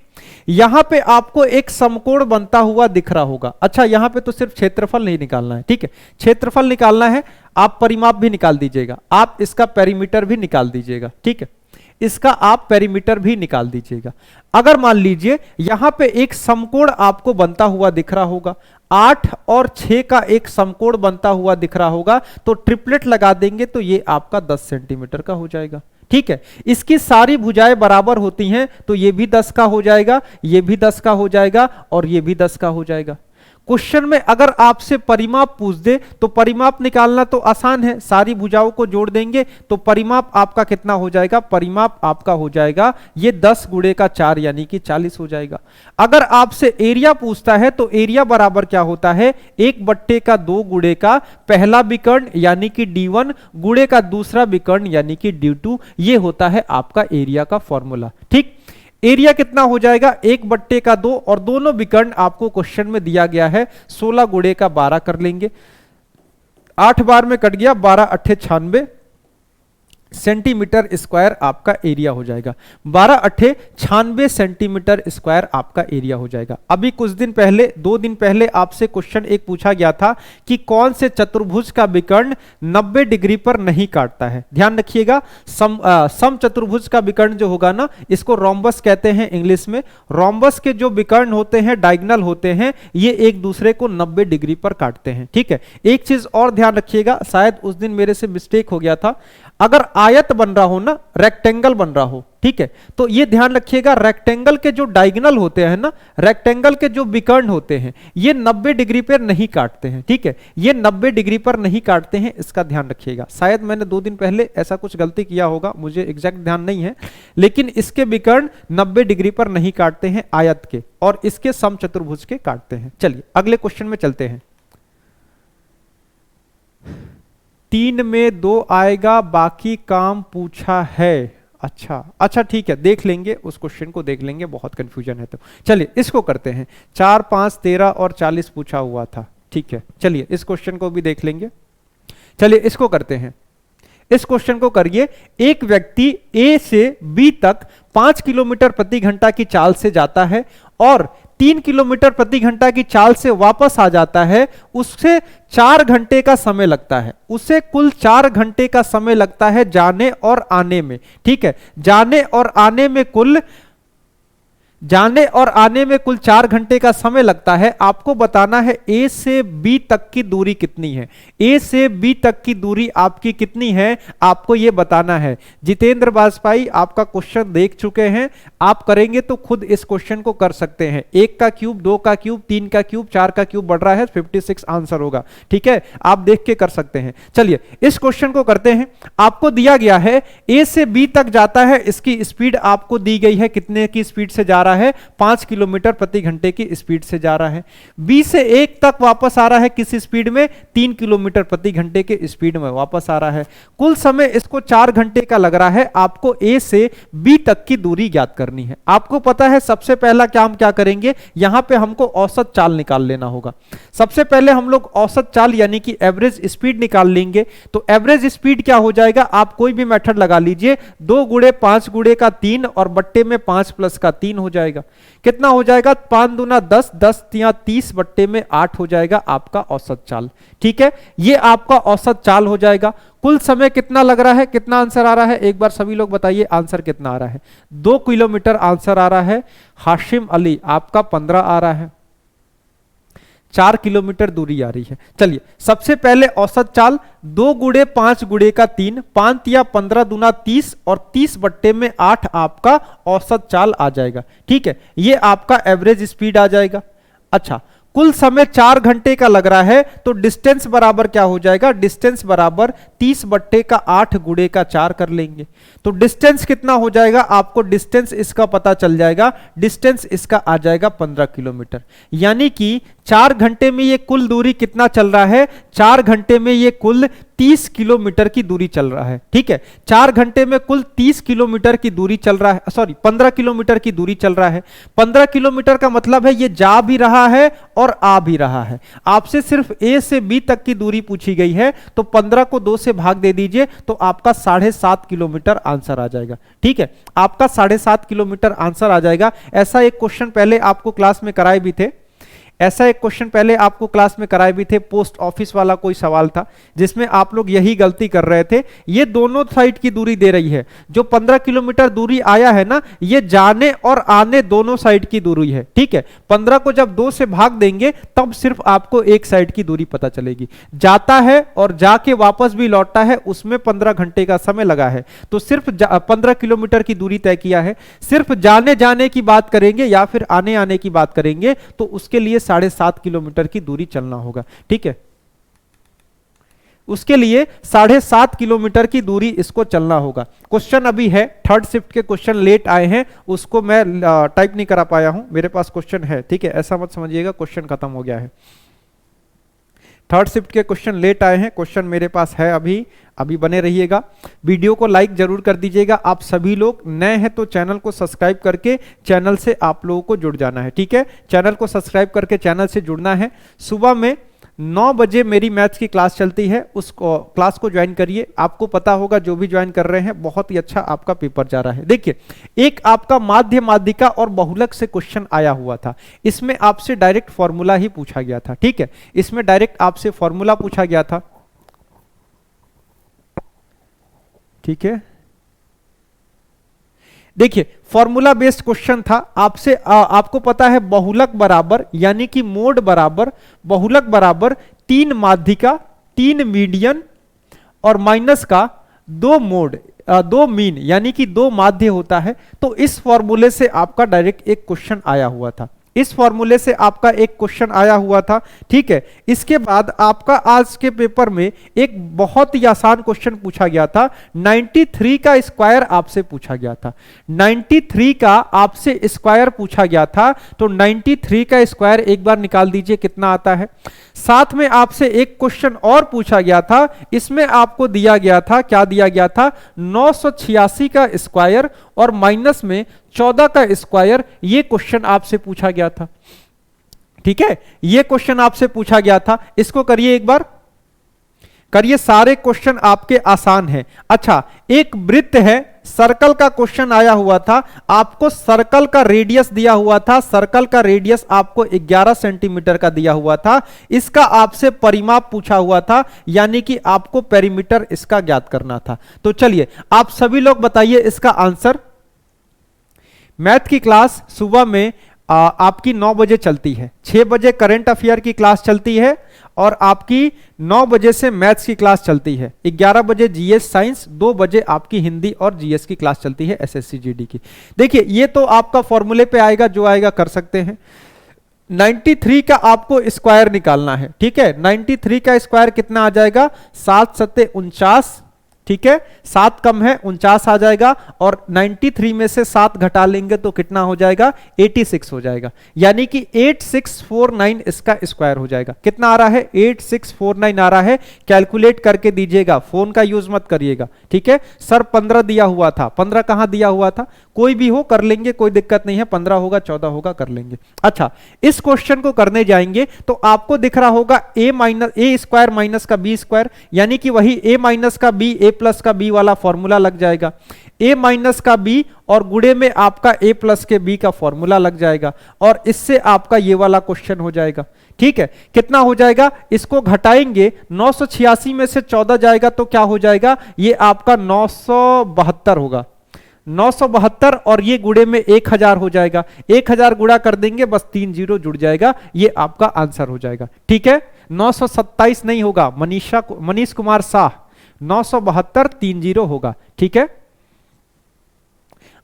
यहां पे आपको एक समकोण बनता हुआ दिख रहा होगा। अच्छा, यहां पे तो सिर्फ क्षेत्रफल नहीं निकालना है। ठीक है, क्षेत्रफल निकालना है, आप परिमाप भी निकाल दीजिएगा, आप इसका पेरीमीटर भी निकाल दीजिएगा। ठीक है, इसका आप पेरीमीटर भी निकाल दीजिएगा। अगर मान लीजिए यहां पे एक समकोण आपको बनता हुआ दिख रहा होगा, 8 और 6 का एक समकोण बनता हुआ दिख रहा होगा, तो ट्रिपलेट लगा देंगे तो ये आपका 10 सेंटीमीटर का हो जाएगा। ठीक है, इसकी सारी भुजाएं बराबर होती हैं तो ये भी 10 का हो जाएगा, ये भी 10 का हो जाएगा और ये भी 10 का हो जाएगा। क्वेश्चन में अगर आपसे परिमाप पूछ दे तो परिमाप निकालना तो आसान है, सारी भुजाओं को जोड़ देंगे तो परिमाप आपका कितना हो जाएगा, परिमाप आपका हो जाएगा ये 10 गुणे का 4 यानी कि 40 हो जाएगा। अगर आपसे एरिया पूछता है तो एरिया बराबर क्या होता है, 1/2 गुणे का पहला विकर्ण यानी कि d1 गुणे का दूसरा विकर्ण यानी कि d2, ये होता है आपका एरिया का फॉर्मूला। ठीक, एरिया कितना हो जाएगा 1/2 और दोनों विकर्ण आपको क्वेश्चन में दिया गया है 16 गुणे का 12 कर लेंगे, 8 बार में कट गया, 12 8 96 सेंटीमीटर स्क्वायर आपका एरिया हो जाएगा, 12 8 96 सेंटीमीटर स्क्वायर आपका एरिया हो जाएगा। अभी कुछ दिन पहले 2 दिन पहले आपसे क्वेश्चन एक पूछा गया था कि कौन से चतुर्भुज का विकर्ण 90 डिग्री पर नहीं काटता है। ध्यान रखिएगा, सम चतुर्भुज का विकर्ण जो होगा ना, इसको रोम्बस कहते हैं इंग्लिश में। रोम्बस के जो विकर्ण होते हैं, डायगोनल होते हैं, ये एक दूसरे को 90 डिग्री पर काटते हैं। ठीक है, एक चीज और ध्यान रखिएगा, शायद उस दिन मेरे से मिस्टेक हो गया था, अगर आयत बन रहा हो ना, रेक्टेंगल बन रहा हो, ठीक है, तो ये ध्यान रखिएगा रेक्टेंगल के जो डायगोनल होते हैं ना, रेक्टेंगल के जो विकर्ण होते हैं, ये 90 डिग्री पर नहीं काटते हैं। ठीक है, ये 90 डिग्री पर नहीं काटते हैं, इसका ध्यान रखिएगा। शायद मैंने 2 दिन पहले ऐसा कुछ गलती किया होगा, मुझे एग्जैक्ट ध्यान नहीं है, लेकिन इसके विकर्ण 90 डिग्री पर नहीं काटते हैं आयत के, और इसके समचतुर्भुज के काटते हैं। चलिए अगले क्वेश्चन में चलते हैं। 3 में 2 आएगा, बाकी काम पूछा है। अच्छा ठीक है, देख लेंगे उस क्वेश्चन को, देख लेंगे, बहुत कंफ्यूजन है तो। चलिए इसको करते हैं, 4 5 13 और 40 पूछा हुआ था। ठीक है, चलिए इस क्वेश्चन को भी देख लेंगे। चलिए इसको करते हैं, इस क्वेश्चन को करिए। एक व्यक्ति ए से बी तक 5 किलोमीटर प्रति घंटा की चाल से जाता है और 3 किलोमीटर प्रति घंटा की चाल से वापस आ जाता है, उससे 4 घंटे का समय लगता है। उसे कुल 4 घंटे का समय लगता है जाने और आने में। ठीक है, जाने और आने में कुल 4 घंटे का समय लगता है। आपको बताना है ए से बी तक की दूरी कितनी है। ए से बी तक की दूरी आपकी कितनी है, आपको यह बताना है। जितेंद्र वाजपेयी आपका क्वेश्चन देख चुके हैं, आप करेंगे तो खुद इस क्वेश्चन को कर सकते हैं। 1 का क्यूब, 2 का क्यूब, 3 का क्यूब, 4 का क्यूब बढ़ रहा है, 56 आंसर होगा। ठीक है, आप देख के कर सकते हैं। चलिए इस क्वेश्चन को करते हैं। आपको दिया गया है ए से बी तक जाता है, इसकी स्पीड आपको दी गई है, कितने की स्पीड से जा रहा है, 5 किलोमीटर प्रति घंटे की स्पीड से जा रहा है। बी से 1 तक वापस आ रहा है, किस स्पीड में, 3 किलोमीटर प्रति घंटे के स्पीड में वापस आ रहा है। कुल समय इसको 4 घंटे का लग रहा है। आपको ए से बी तक की दूरी ज्ञात करनी है। आपको पता है सबसे पहला काम क्या करेंगे, यहां पे हमको औसत चाल निकाल लेना होगा। सबसे पहले हम लोग औसत चाल यानी कि एवरेज स्पीड निकाल लेंगे। तो एवरेज स्पीड क्या हो जाएगा, आप कोई भी मेथड लगा लीजिए, 2 गुणे 5 गुणे का 3 और बट्टे में 5 प्लस का 3 हो जाएगा। कितना हो जाएगा, 5 दूना 10, 10 तिया 30 बट्टे में 8 हो जाएगा आपका औसत चाल। ठीक है, ये आपका औसत चाल हो जाएगा। कुल समय कितना लग रहा है, कितना आंसर आ रहा है, एक बार सभी लोग बताइए आंसर कितना आ रहा है। 2 किलोमीटर आंसर आ रहा है। हाशिम अली आपका 15 आ रहा है। 4 किलोमीटर दूरी आ रही है। चलिए सबसे पहले औसत चाल, 2 गुणे 5 गुणे का 3, 5 तिया 15 दूना 30 और 30 बट्टे में 8 आपका औसत चाल आ जाएगा। ठीक है, ये आपका एवरेज स्पीड आ जाएगा। अच्छा, कुल समय 4 घंटे का लग रहा है, तो डिस्टेंस बराबर क्या हो जाएगा, डिस्टेंस बराबर 30 बट्टे का 8 गुणे का 4 कर लेंगे। तो डिस्टेंस कितना हो जाएगा, आपको डिस्टेंस इसका पता चल जाएगा। डिस्टेंस इसका आ जाएगा 15 किलोमीटर। यानी कि 4 घंटे में ये कुल दूरी कितना चल रहा है, 4 घंटे में ये कुल 30 किलोमीटर की दूरी चल रहा है। ठीक है, 4 घंटे में कुल 30 किलोमीटर की दूरी चल रहा है, सॉरी 15 किलोमीटर की दूरी चल रहा है। 15 किलोमीटर का मतलब है ये जा भी रहा है और आ भी रहा है। आपसे सिर्फ ए से बी तक की दूरी पूछी गई है, तो 15 को 2 से भाग दे दीजिए, तो आपका 7.5 किलोमीटर आंसर आ जाएगा। ठीक है, आपका 7.5 किलोमीटर आंसर आ जाएगा। ऐसा एक क्वेश्चन पहले आपको क्लास में कराए भी थे, पोस्ट ऑफिस वाला कोई सवाल था, जिसमें आप लोग यही गलती कर रहे थे। ये दोनों साइड की दूरी दे रही है। जो 15 किलोमीटर दूरी आया है ना, ये जाने और आने दोनों साइड की दूरी है। ठीक है, 15 को जब 2 से भाग देंगे तब सिर्फ आपको एक साइड की दूरी पता चलेगी। जाता है और जाके वापस भी लौटता है, उसमें 15 घंटे का समय लगा है। तो सिर्फ 15 किलोमीटर की दूरी तय किया है। सिर्फ जाने जाने की बात करेंगे या फिर आने आने की बात करेंगे, तो उसके लिए 7.5 किलोमीटर की दूरी चलना होगा। ठीक है, उसके लिए 7.5 किलोमीटर की दूरी इसको चलना होगा। क्वेश्चन अभी है, थर्ड शिफ्ट के क्वेश्चन लेट आए हैं, उसको मैं टाइप नहीं करा पाया हूं, मेरे पास क्वेश्चन है। ठीक है, ऐसा मत समझिएगा क्वेश्चन खत्म हो गया है। थर्ड शिफ्ट के क्वेश्चन लेट आए हैं, क्वेश्चन मेरे पास है अभी बने रहिएगा। वीडियो को लाइक जरूर कर दीजिएगा। आप सभी लोग नए हैं तो चैनल को सब्सक्राइब करके चैनल से आप लोगों को जुड़ जाना है। ठीक है, चैनल को सब्सक्राइब करके चैनल से जुड़ना है। सुबह में 9 बजे मेरी मैथ्स की क्लास चलती है, उस क्लास को ज्वाइन करिए। आपको पता होगा जो भी ज्वाइन कर रहे हैं, बहुत ही अच्छा आपका पेपर जा रहा है। देखिए, एक आपका माध्य माध्यिका और बहुलक से क्वेश्चन आया हुआ था, इसमें आपसे डायरेक्ट फॉर्मूला ही पूछा गया था। ठीक है, इसमें डायरेक्ट आपसे फॉर्मूला पूछा गया था। ठीक है, देखिए फॉर्मूला बेस्ड क्वेश्चन था आपसे। आपको पता है बहुलक बराबर यानी कि मोड बराबर, बहुलक बराबर 3 माध्यिका 3 मीडियन और माइनस का 2 मोड 2 मीन यानी कि 2 माध्य होता है। तो इस फॉर्मूले से आपका डायरेक्ट एक क्वेश्चन आया हुआ था, इस फॉर्मूले से आपका एक क्वेश्चन आया हुआ था। ठीक है, इसके बाद आपका आज के पेपर में एक बहुत ही आसान क्वेश्चन पूछा गया था। 93 का स्क्वायर आपसे पूछा गया था, 93 का आपसे स्क्वायर पूछा गया था। तो 93 का स्क्वायर एक बार निकाल दीजिए कितना आता है। साथ में आपसे एक क्वेश्चन और पूछा गया था, इसमें आपको दिया गया था, क्या दिया गया था, 986 का स्क्वायर और माइनस में 14 का स्क्वायर। ये क्वेश्चन आपसे पूछा गया था। ठीक है, ये क्वेश्चन आपसे पूछा गया था, इसको करिए एक बार, करिए। सारे क्वेश्चन आपके आसान हैं। अच्छा, एक वृत्त है, सर्कल का क्वेश्चन आया हुआ था, आपको सर्कल का रेडियस दिया हुआ था, सर्कल का रेडियस आपको 11 सेंटीमीटर का दिया हुआ था। इसका आपसे परिमाप पूछा हुआ था, यानी कि आपको पेरीमीटर इसका ज्ञात करना था। तो चलिए आप सभी लोग बताइए इसका आंसर। मैथ की क्लास सुबह में आपकी 9 बजे चलती है, 6 बजे करंट अफेयर की क्लास चलती है और आपकी 9 बजे से मैथ्स की क्लास चलती है, 11 बजे जीएस साइंस, 2 बजे आपकी हिंदी और जीएस की क्लास चलती है एसएससी जीडी की। देखिए ये तो आपका फॉर्मूले पे आएगा, जो आएगा कर सकते हैं। 93 का आपको स्क्वायर निकालना है। ठीक है, 93 का स्क्वायर कितना आ जाएगा, 7 सत्ते 49। ठीक है, 7 कम है 49 आ जाएगा और 93 में से 7 घटा लेंगे तो कितना हो जाएगा, 86 हो जाएगा। यानी कि 8649 इसका स्क्वायर हो जाएगा। कितना आ रहा है, 8649 आ रहा है। कैलकुलेट करके दीजिएगा, फोन का यूज मत करिएगा। ठीक है, सर 15 दिया हुआ था, 15 कहां दिया हुआ था, कोई भी हो कर लेंगे, कोई दिक्कत नहीं है। 15 होगा 14 होगा कर लेंगे। अच्छा, इस क्वेश्चन को करने जाएंगे तो आपको दिख रहा होगा ए स्क्वायर माइनस का बी स्क्वायर, यानी कि वही ए माइनस का बी ए प्लस का बी वाला फॉर्मूला लग जाएगा। ए माइनस का बी और गुणे में आपका ए प्लस के बी का फॉर्मूला लग जाएगा और इससे आपका ये वाला क्वेश्चन हो जाएगा। ठीक है, कितना हो जाएगा, इसको घटाएंगे, 986 में से 14 जाएगा तो क्या हो जाएगा, ये आपका 972 होगा। 972 और ये गुणे में 1000 हो जाएगा। 1000 गुणा कर देंगे, बस 3 जीरो जुड़ जाएगा, ये आपका आंसर हो जाएगा। ठीक है, 927 नहीं होगा, मनीष कुमार शाह, 972 3 जीरो होगा। ठीक है,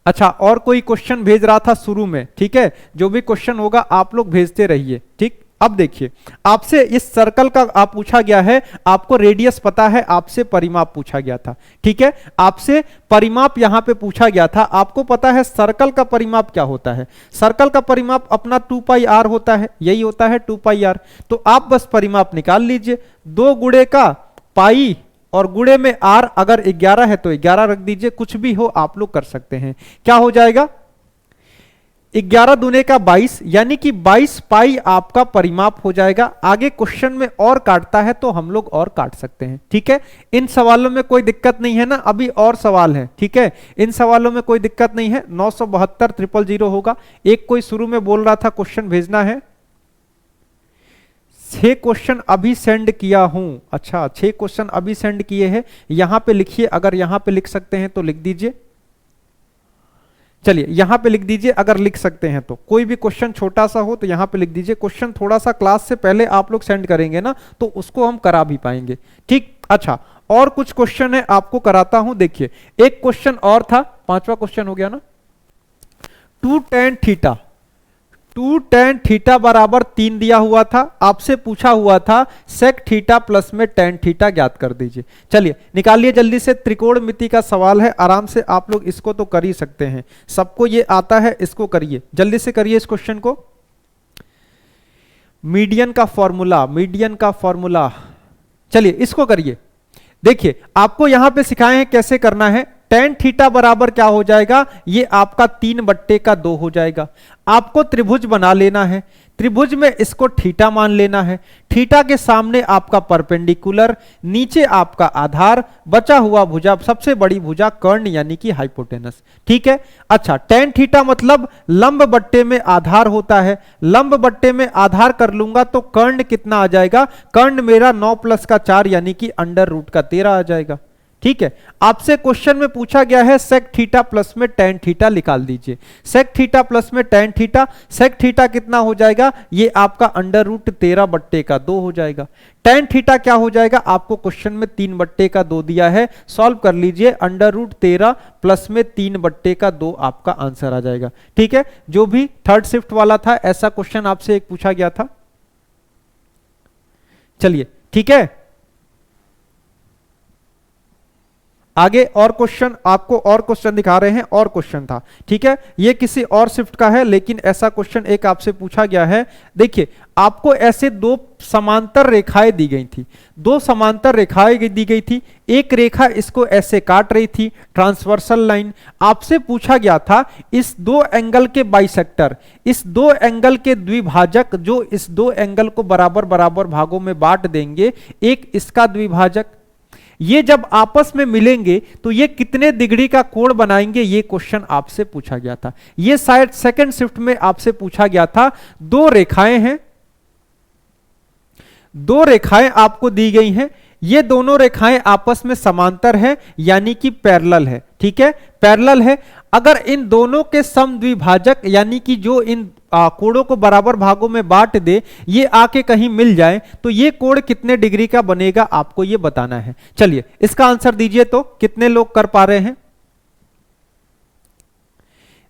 अच्छा और कोई क्वेश्चन भेज रहा था शुरू में। ठीक है, जो भी क्वेश्चन होगा आप लोग भेजते रहिए। ठीक, अब देखिए आपसे इस सर्कल का आप पूछा गया है, आपको रेडियस पता है, आपसे परिमाप पूछा गया था। ठीक है, आपसे परिमाप यहां पे पूछा गया था। आपको पता है सर्कल का परिमाप क्या होता है, सर्कल का परिमाप अपना 2 पाई आर होता है, यही होता है 2 पाई आर। तो आप बस परिमाप निकाल लीजिए, 2 गुणे का पाई और गुणे में आर, अगर 11 है तो 11 रख दीजिए, कुछ भी हो आप लोग कर सकते हैं। क्या हो जाएगा, 11 दूने का 22, यानी कि 22 पाई आपका परिमाप हो जाएगा। आगे क्वेश्चन में और काटता है तो हम लोग और काट सकते हैं। ठीक है, इन सवालों में कोई दिक्कत नहीं है ना, अभी और सवाल है। ठीक है, इन सवालों में कोई दिक्कत नहीं है। 972 000 होगा। एक कोई शुरू में बोल रहा था क्वेश्चन भेजना है, 6 क्वेश्चन अभी सेंड किया हूं। अच्छा, 6 क्वेश्चन अभी सेंड किए हैं, यहां पे लिखिए, अगर यहां पे लिख सकते हैं तो लिख दीजिए। चलिए यहां पे लिख दीजिए, अगर लिख सकते हैं तो। कोई भी क्वेश्चन छोटा सा हो तो यहां पे लिख दीजिए। क्वेश्चन थोड़ा सा क्लास से पहले आप लोग सेंड करेंगे ना, तो उसको हम करा भी पाएंगे। ठीक, अच्छा और कुछ क्वेश्चन है आपको कराता हूं। देखिए एक क्वेश्चन और था, 5वां क्वेश्चन हो गया ना, 2 tan थीटा, 2 tan थीटा बराबर 3 दिया हुआ था, आपसे पूछा हुआ था sec थीटा प्लस में tan थीटा ज्ञात कर दीजिए। चलिए निकालिए जल्दी से, त्रिकोणमिति का सवाल है, आराम से आप लोग इसको तो कर ही सकते हैं, सबको ये आता है, इसको करिए जल्दी से, करिए इस क्वेश्चन को। मीडियन का फॉर्मूला, चलिए इसको करिए। देखिए आपको यहां पे सिखाए हैं कैसे करना है। tan थीटा बराबर क्या हो जाएगा, ये आपका 3/2 हो जाएगा। आपको त्रिभुज बना लेना है, त्रिभुज में इसको थीटा मान लेना है, थीटा के सामने आपका परपेंडिकुलर, नीचे आपका आधार, बचा हुआ भुजा, सबसे बड़ी भुजा कर्ण यानी कि हाइपोटेनस। ठीक है, अच्छा tan थीटा मतलब लंब बट्टे में आधार होता है, लंब बट्टे में आधार कर लूंगा तो कर्ण कितना आ जाएगा, कर्ण मेरा 9 + 4 यानी कि √13 आ जाएगा। ठीक है, आपसे क्वेश्चन में पूछा गया है sec थीटा प्लस में tan थीटा निकाल दीजिए। sec थीटा प्लस में tan थीटा, sec थीटा कितना हो जाएगा, ये आपका √13/2 हो जाएगा। tan थीटा क्या हो जाएगा, आपको क्वेश्चन में 3/2 दिया है, सॉल्व कर लीजिए, √13 प्लस में 3/2 आपका आंसर आ जाएगा। ठीक है, जो भी थर्ड शिफ्ट वाला था ऐसा क्वेश्चन आपसे एक पूछा गया था। चलिए ठीक है, आगे और क्वेश्चन, आपको और क्वेश्चन दिखा रहे हैं, और क्वेश्चन था। ठीक है, ये किसी और शिफ्ट का है, लेकिन ऐसा क्वेश्चन एक आपसे पूछा गया है। देखिए आपको ऐसे 2 समांतर रेखाएं दी गई थी, 2 समांतर रेखाएं दी गई थी, एक रेखा इसको ऐसे काट रही थी, ट्रांसवर्सल लाइन। आपसे पूछा गया था इस 2 एंगल के बाइसेक्टर, इस 2 एंगल के द्विभाजक, जो इस 2 एंगल को बराबर बराबर भागों में बांट देंगे, एक इसका द्विभाजक, ये जब आपस में मिलेंगे तो ये कितने डिग्री का कोण बनाएंगे, ये क्वेश्चन आपसे पूछा गया था। ये शायद सेकंड शिफ्ट में आपसे पूछा गया था। 2 रेखाएं हैं, 2 रेखाएं आपको दी गई हैं, ये दोनों रेखाएं आपस में समांतर है यानी कि पैरेलल है। ठीक है, पैरेलल है। अगर इन दोनों के समद्विभाजक यानी कि जो इन कोणों को बराबर भागों में बांट दे, ये आके कहीं मिल जाए तो ये कोण कितने डिग्री का बनेगा, आपको ये बताना है। चलिए इसका आंसर दीजिए, तो कितने लोग कर पा रहे हैं।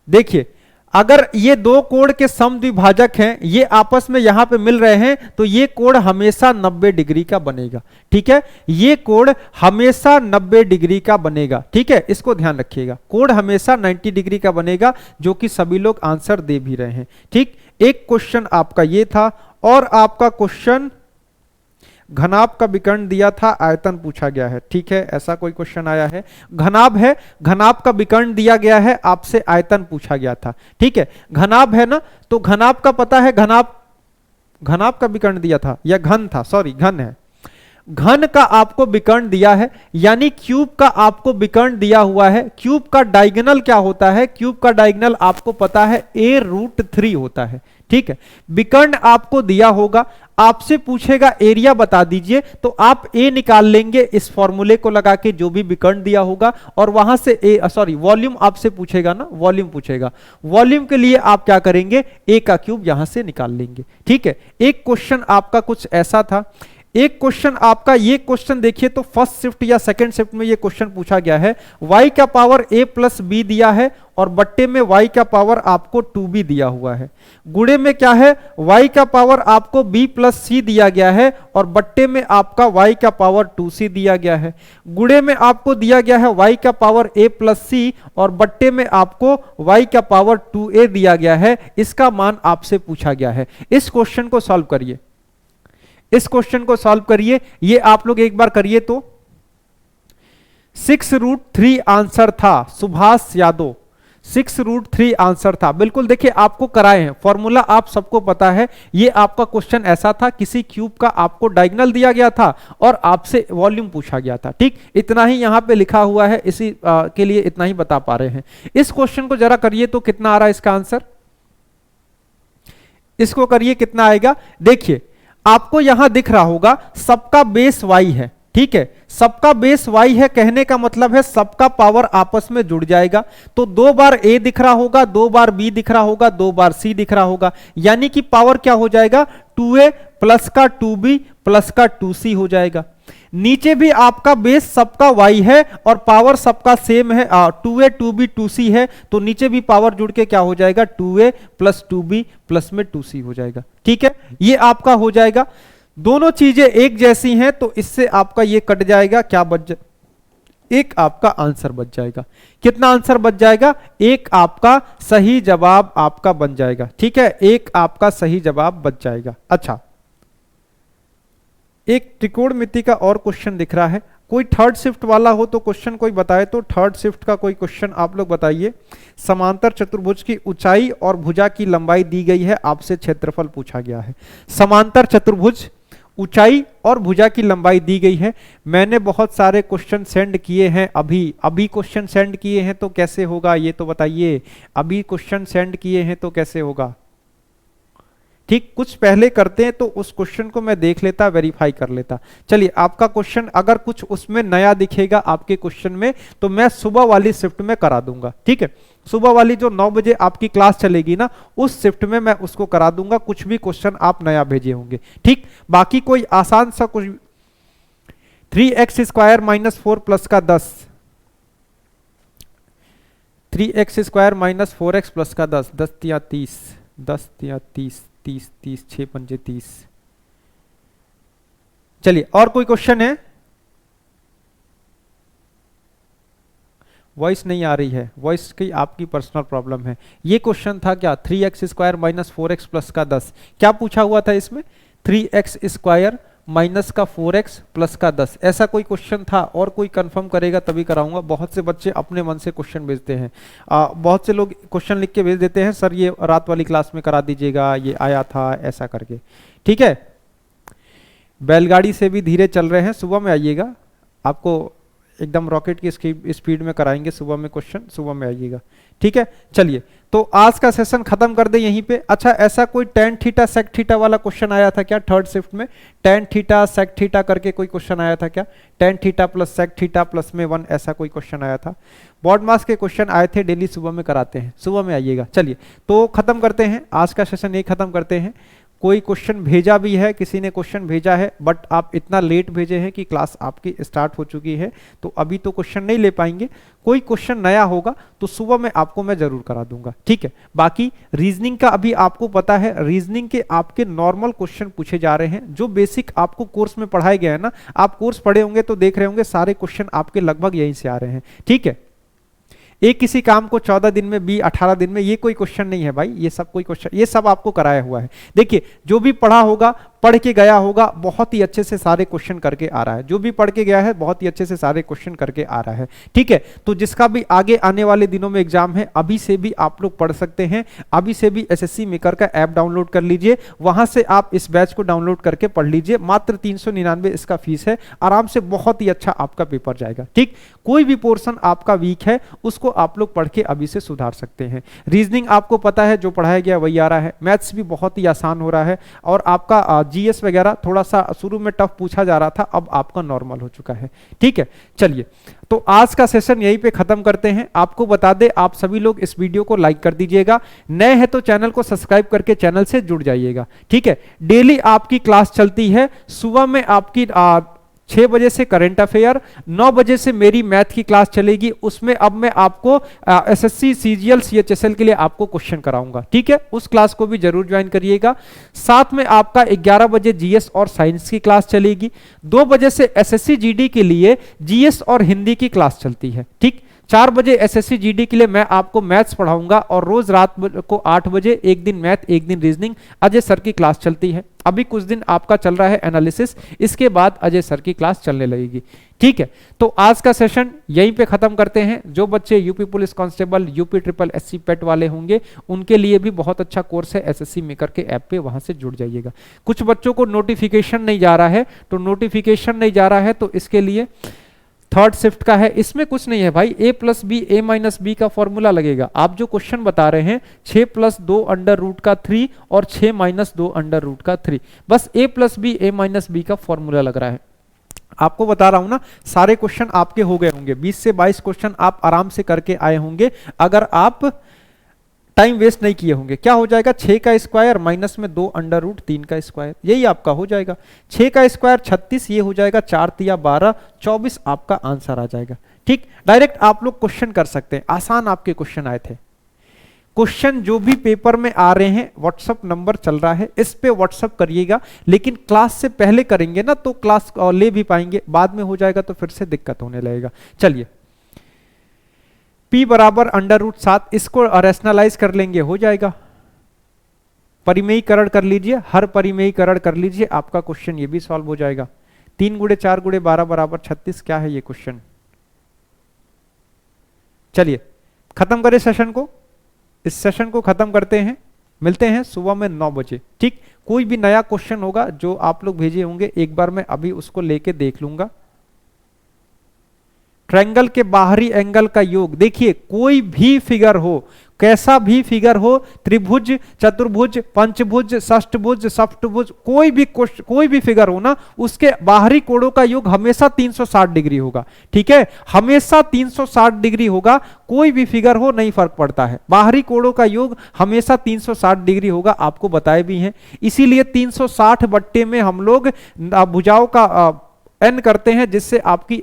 देखिए अगर ये 2 कोण के समद्विभाजक हैं, ये आपस में यहां पे मिल रहे हैं, तो ये कोण हमेशा 90 डिग्री का बनेगा। ठीक है, ये कोण हमेशा 90 डिग्री का बनेगा। ठीक है, इसको ध्यान रखिएगा, कोण हमेशा 90 डिग्री का बनेगा, जो कि सभी लोग आंसर दे भी रहे हैं। ठीक, एक क्वेश्चन आपका ये था, और आपका क्वेश्चन घनाभ का विकर्ण दिया था, आयतन पूछा गया है। ठीक है, ऐसा कोई क्वेश्चन आया है, घनाभ है, घनाभ का विकर्ण दिया गया है, आपसे आयतन पूछा गया था। ठीक है, घनाभ है ना, तो घनाभ का पता है, घनाभ का विकर्ण दिया था या घन था, सॉरी घन है, घन का आपको विकर्ण दिया है, यानी क्यूब का आपको विकर्ण दिया हुआ है। क्यूब का डायगोनल क्या होता है, क्यूब का डायगोनल आपको पता है a√3 होता है। ठीक है, विकर्ण आपको दिया होगा, आपसे पूछेगा एरिया बता दीजिए, तो आप a निकाल लेंगे इस फॉर्मूले को लगा के, जो भी विकर्ण दिया होगा, और वहां से वॉल्यूम आपसे पूछेगा ना, वॉल्यूम पूछेगा, वॉल्यूम के लिए आप क्या करेंगे, a का क्यूब यहां से निकाल लेंगे। ठीक है, एक क्वेश्चन आपका कुछ ऐसा था। एक क्वेश्चन आपका, ये क्वेश्चन देखिए तो फर्स्ट शिफ्ट या सेकंड शिफ्ट में ये क्वेश्चन पूछा गया है। y का पावर a + b दिया है, और बट्टे में y का पावर आपको 2b दिया हुआ है। गुणे में क्या है, y का पावर आपको b + c दिया गया है, और बट्टे में आपका y का पावर 2c दिया गया है। गुणे में आपको दिया गया है y का पावर a + c, और बट्टे में आपको y का पावर 2a दिया गया है। इसका मान आपसे पूछा गया है। इस क्वेश्चन को सॉल्व करिए, इस क्वेश्चन को सॉल्व करिए, ये आप लोग एक बार करिए तो। 6√3 आंसर था, सुभाष यादव, 6√3 आंसर था। बिल्कुल देखिए आपको कराए हैं, फॉर्मूला आप सबको पता है। ये आपका क्वेश्चन ऐसा था, किसी क्यूब का आपको डायगोनल दिया गया था और आपसे वॉल्यूम पूछा गया था। ठीक, इतना ही यहां पे लिखा हुआ है, इसी के लिए इतना ही बता पा रहे हैं। इस क्वेश्चन को जरा करिए तो कितना आ रहा है इसका आंसर, इसको करिए कितना आएगा। देखिए आपको यहां दिख रहा होगा सबका बेस y है। ठीक है, सबका बेस y है, कहने का मतलब है सबका पावर आपस में जुड़ जाएगा। तो 2 बार a दिख रहा होगा, 2 बार b दिख रहा होगा, 2 बार c दिख रहा होगा, यानी कि पावर क्या हो जाएगा, 2a प्लस का 2b प्लस का 2c हो जाएगा। नीचे भी आपका बेस सबका y है और पावर सबका सेम है, 2a 2b 2c है, तो नीचे भी पावर जुड़ के क्या हो जाएगा 2a प्लस 2b प्लस में 2c हो जाएगा। ठीक है, ये आपका हो जाएगा। दोनों चीजें एक जैसी हैं तो इससे आपका ये कट जाएगा, क्या बच जाए, एक आपका आंसर बच जाएगा। कितना आंसर बच जाएगा, एक आपका सही जवाब आपका बन जाएगा। ठीक है, एक आपका सही जवाब बच जाएगा। अच्छा, एक त्रिकोणमिति का और क्वेश्चन दिख रहा है, कोई थर्ड शिफ्ट वाला हो तो क्वेश्चन कोई बताए तो, थर्ड शिफ्ट का कोई क्वेश्चन आप लोग बताइए। समांतर चतुर्भुज की ऊंचाई और भुजा की लंबाई दी गई है, आपसे क्षेत्रफल पूछा गया है। समांतर चतुर्भुज, ऊंचाई और भुजा की लंबाई दी गई है। मैंने बहुत सारे क्वेश्चन सेंड किए हैं, अभी क्वेश्चन सेंड किए हैं तो कैसे होगा ये तो बताइए, अभी क्वेश्चन सेंड किए हैं तो कैसे होगा। ठीक, कुछ पहले करते हैं तो उस क्वेश्चन को मैं देख लेता, वेरीफाई कर लेता। चलिए, आपका क्वेश्चन अगर कुछ उसमें नया दिखेगा आपके क्वेश्चन में तो मैं सुबह वाली शिफ्ट में करा दूंगा। ठीक है, सुबह वाली जो 9 बजे आपकी क्लास चलेगी ना, उस शिफ्ट में मैं उसको करा दूंगा, कुछ भी क्वेश्चन आप नया भेजे होंगे। ठीक, बाकी कोई आसान सा कुछ, 3x स्क्वायर माइनस 4 प्लस का 10, 3x square minus 4x plus का 10, 10 तिया 30, 10 तिया 30, 30 30 6 पंजे 30। चलिए, और कोई क्वेश्चन है? वॉइस नहीं आ रही है, वॉइस की आपकी पर्सनल प्रॉब्लम है। ये क्वेश्चन था क्या, 3x square minus 4x plus का 10, क्या पूछा हुआ था इसमें, 3x स्क्वायर माइनस का 4x प्लस का 10, ऐसा कोई क्वेश्चन था। और कोई कंफर्म करेगा तभी कराऊंगा। बहुत से बच्चे अपने मन से क्वेश्चन भेजते हैं, बहुत से लोग क्वेश्चन लिख के भेज देते हैं, सर ये रात वाली क्लास में करा दीजिएगा, ये आया था ऐसा करके। ठीक है, बैलगाड़ी से भी धीरे चल रहे हैं, सुबह में आइएगा, आपको एकदम रॉकेट की स्पीड में कराएंगे सुबह में क्वेश्चन, सुबह में आइएगा। ठीक है, चलिए, तो आज का सेशन खत्म कर दे यहीं पे। अच्छा, ऐसा कोई tan थीटा sec थीटा वाला क्वेश्चन आया था क्या थर्ड शिफ्ट में, tan थीटा sec थीटा करके कोई क्वेश्चन आया था क्या, tan theta plus sec theta plus में 1, ऐसा कोई क्वेश्चन आया था। बॉड मास के क्वेश्चन आए थे, डेली सुबह में कराते हैं, सुबह में आइएगा। चलिए, तो खत्म करते हैं आज का सेशन, यही खत्म करते हैं। कोई क्वेश्चन भेजा भी है, किसी ने क्वेश्चन भेजा है, बट आप इतना लेट भेजे हैं कि क्लास आपकी स्टार्ट हो चुकी है, तो अभी तो क्वेश्चन नहीं ले पाएंगे। कोई क्वेश्चन नया होगा तो सुबह में आपको मैं जरूर करा दूंगा। ठीक है, बाकी रीजनिंग का अभी आपको पता है, रीजनिंग के आपके नॉर्मल क्वेश्चन पूछे जा रहे हैं, जो बेसिक आपको कोर्स में पढ़ाए गए हैं ना, आप कोर्स पढ़े होंगे तो देख रहे होंगे सारे क्वेश्चन आपके लगभग यहीं से आ रहे हैं। ठीक है, एक किसी काम को 14 दिन में, 20 18 दिन में, ये कोई क्वेश्चन नहीं है भाई, ये सब कोई क्वेश्चन, ये सब आपको कराया हुआ है। देखिए, जो भी पढ़ा होगा, पढ़ के गया होगा, बहुत ही अच्छे से सारे क्वेश्चन करके आ रहा है। जो भी पढ़ के गया है बहुत ही अच्छे से सारे क्वेश्चन करके आ रहा है। ठीक है, तो जिसका भी आगे आने वाले दिनों में एग्जाम है, अभी से भी आप लोग पढ़ सकते हैं, अभी से भी एसएससी मेकर का ऐप डाउनलोड कर लीजिए, वहां से आप इस बैच को डाउनलोड करके पढ़ लीजिए। मात्र 399 इसका फीस है, आराम से बहुत ही अच्छा आपका पेपर जाएगा। ठीक, कोई भी पोर्शन आपका वीक है उसको आप लोग पढ़ के अभी से सुधार सकते हैं। रीजनिंग आपको पता है, जो पढ़ाया गया वही आ रहा है। मैथ्स भी बहुत ही आसान हो रहा है, और आपका जीएस वगैरह थोड़ा सा शुरू में टफ पूछा जा रहा था, अब आपका नॉर्मल हो चुका है। ठीक है, चलिए, तो आज का सेशन यहीं पे खत्म करते हैं। आपको बता दें, आप सभी लोग इस वीडियो को लाइक कर दीजिएगा, नए हैं तो चैनल को सब्सक्राइब करके चैनल से जुड़ जाइएगा। ठीक है, डेली आपकी क्लास चलती है, सुबह में आपकी 6 बजे से करंट अफेयर, 9 बजे से मेरी मैथ की क्लास चलेगी, उसमें अब मैं आपको एसएससी सीजीएल सीएचएसएल के लिए आपको क्वेश्चन कराऊंगा। ठीक है, उस क्लास को भी जरूर ज्वाइन करिएगा। साथ में आपका 11 बजे जीएस और साइंस की क्लास चलेगी, 2 बजे से एसएससी जीडी के लिए जीएस और हिंदी की क्लास चलती है। ठीक, 4 बजे एसएससी जीडी के लिए मैं आपको मैथ्स पढ़ाऊंगा, और रोज रात को 8 बजे एक दिन मैथ एक दिन रीजनिंग अजय सर की क्लास चलती है। अभी कुछ दिन आपका चल रहा है एनालिसिस, इसके बाद अजय सर की क्लास चलने लगेगी। ठीक है, तो आज का सेशन यहीं पे खत्म करते हैं। जो बच्चे UP police constable, UP triple SC पेट वाले होंगे, उनके लिए भी बहुत अच्छा कोर्स है एसएससी मेकर के ऐप पे, वहां से जुड़ जाइएगा। कुछ बच्चों को नोटिफिकेशन नहीं जा रहा है, तो नोटिफिकेशन नहीं जा रहा है तो इसके लिए थर्ड शिफ्ट का है, इसमें कुछ नहीं है भाई, a plus B A minus B का फॉर्मूला लगेगा। आप जो क्वेश्चन बता रहे हैं 6 प्लस 2 अंडर रूट का 3 और 6 माइनस 2 अंडर रूट का 3, बस a plus B A minus B का फॉर्मूला लग रहा है। आपको बता रहा हूं ना, सारे क्वेश्चन आपके हो गए होंगे, 20 से 22 क्वेश्चन आप आराम से करके आए होंगे, अगर आप टाइम वेस्ट नहीं किए होंगे। क्या हो जाएगा, 6 का स्क्वायर माइनस में 2 अंडर रूट 3 का स्क्वायर, यही आपका हो जाएगा। 6 का स्क्वायर 36, ये हो जाएगा 4 तिया 12, 24 आपका आंसर आ जाएगा। ठीक, डायरेक्ट आप लोग क्वेश्चन कर सकते हैं, आसान आपके क्वेश्चन आए थे। क्वेश्चन जो भी पेपर में आ रहे हैं, व्हाट्सअप नंबर चल रहा है, इस पे व्हाट्सअप करिएगा, लेकिन क्लास से पहले करेंगे ना तो क्लास ले भी पाएंगे, बाद में हो जाएगा तो फिर से दिक्कत होने लगेगा। चलिए, p बराबर अंडर रूट 7, इसको रैशनलाइज कर लेंगे, हो जाएगा। परिमेयीकरण कर लीजिए, हर परिमेयीकरण कर लीजिए, आपका क्वेश्चन ये भी सॉल्व हो जाएगा। 3 गुणे 4 गुणे 12 बराबर 36, क्या है ये क्वेश्चन। चलिए खत्म करें सेशन को, इस सेशन को खत्म करते हैं, मिलते हैं सुबह में 9 बजे। ठीक, कोई भी नया क्वेश्चन होगा जो आप लोग भेजे होंगे, एक बार मैं अभी उसको लेके देख लूंगा। ट्रायंगल के बाहरी एंगल का योग, देखिए कोई भी फिगर हो, कैसा भी फिगर हो, त्रिभुज, चतुर्भुज, पंचभुज, षष्ठभुज, सप्तभुज, कोई भी फिगर हो ना, उसके बाहरी कोणों का योग हमेशा 360 डिग्री होगा। ठीक है, हमेशा 360 डिग्री होगा, कोई भी फिगर हो नहीं फर्क पड़ता है, बाहरी कोणों का योग हमेशा 360 डिग्री होगा, आपको बताए भी हैं। इसीलिए 360 बट्टे में हम लोग भुजाओं का n करते हैं, जिससे आपकी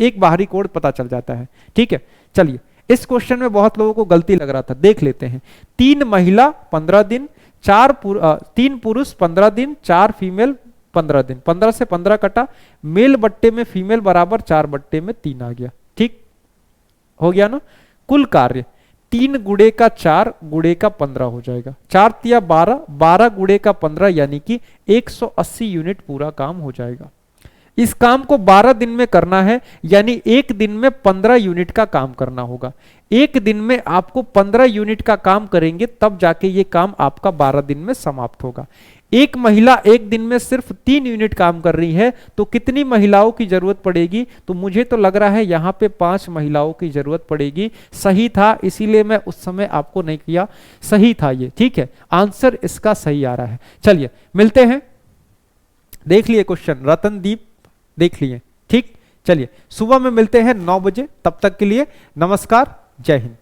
एक बाहरी कोण पता चल जाता है। ठीक है, चलिए इस क्वेश्चन में बहुत लोगों को गलती लग रहा था, देख लेते हैं। 3 महिला 15 दिन, 3 पुरुष 15 दिन, 4 फीमेल 15 दिन, 15 से 15 कटा, मेल बट्टे में फीमेल बराबर 4 बट्टे में 3 आ गया। ठीक हो गया ना। कुल कार्य 3 गुणे का 4 गुणे का 15 हो जाएगा, 4 तिया 12, 12 गुणे का 15 यानी कि 180 यूनिट पूरा काम हो जाएगा। इस काम को 12 दिन में करना है, यानी एक दिन में 15 यूनिट का काम करना होगा। एक दिन में आपको 15 यूनिट का काम करेंगे, तब जाके ये काम आपका 12 दिन में समाप्त होगा। एक महिला एक दिन में सिर्फ 3 यूनिट काम कर रही है, तो कितनी महिलाओं की जरूरत पड़ेगी, तो मुझे तो लग रहा है यहां पे 5 महिलाओं की जरूरत पड़ेगी। सही था, इसीलिए मैं उस समय आपको नहीं किया, सही था ये। ठीक है, आंसर इसका सही आ रहा है। चलिए मिलते हैं, देख लिए क्वेश्चन, रतनदीप देख लिए। ठीक, चलिए सुबह में मिलते हैं 9 बजे, तब तक के लिए नमस्कार, जय हिंद।